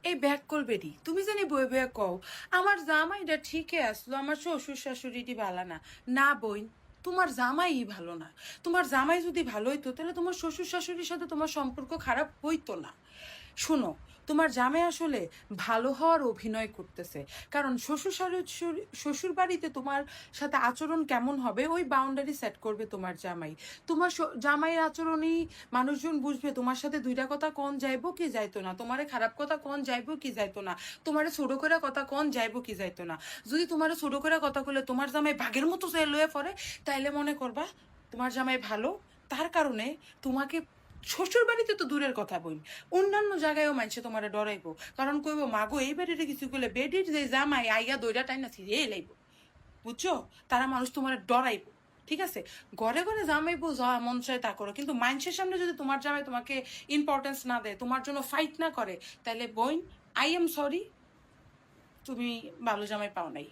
এই ব্যাক করবেরি তুমি জানি বই বইয়া কও আমার জামাইটা ঠিকই আসলো, আমার শ্বশুর শাশুড়িটি ভালো না। না বইন, তোমার জামাই ভালো না। তোমার জামাই যদি ভালো হইতো তাহলে তোমার শ্বশুর শাশুড়ির সাথে তোমার সম্পর্ক খারাপ হইতো না। শোনো, তোমার জামাই আসলে ভালো হওয়ার অভিনয় করতেছে। কারণ শ্বশুর বাড়িতে তোমার সাথে আচরণ কেমন হবে ওই বাউন্ডারি সেট করবে তোমার জামাই। তোমার জামাইয়ের আচরণই মানুষজন বুঝবে তোমার সাথে দুইটা কথা কোন যাইবো কি যাইতো না, তোমারে খারাপ কথা কোন যাইবো কি যাইতো না, তোমারে ছোট করে কথা কোন যাইবো কি যাইতো না। যদি তোমারে ছোট করে কথা বলে তোমার জামাই বাঘের মতো সে লয়ে পড়ে, তাইলে মনে করবা তোমার জামাই ভালো। তার কারণে তোমাকে শ্বশুর বাড়িতে তো দূরের কথা বই, অন্যান্য জায়গায়ও মানুষে তোমার ডরাইবো। কারণ কইবো মাগো এই বাড়িতে কিছু করলে বেডির যে জামাই আইয়া দইটা টাইনা ছিঁড়ে লাইব। বুঝছো? তারা মানুষ তোমার ডরাইবো। ঠিক আছে, ঘরে ঘরে জামাইবো যা মন চায় তা করো, কিন্তু মানুষের সামনে যদি তোমার জামাই তোমাকে ইম্পর্টেন্স না দেয়, তোমার জন্য ফাইট না করে, তাহলে বোন আই এম সরি, তুমি ভালো জামাই পাও নাই।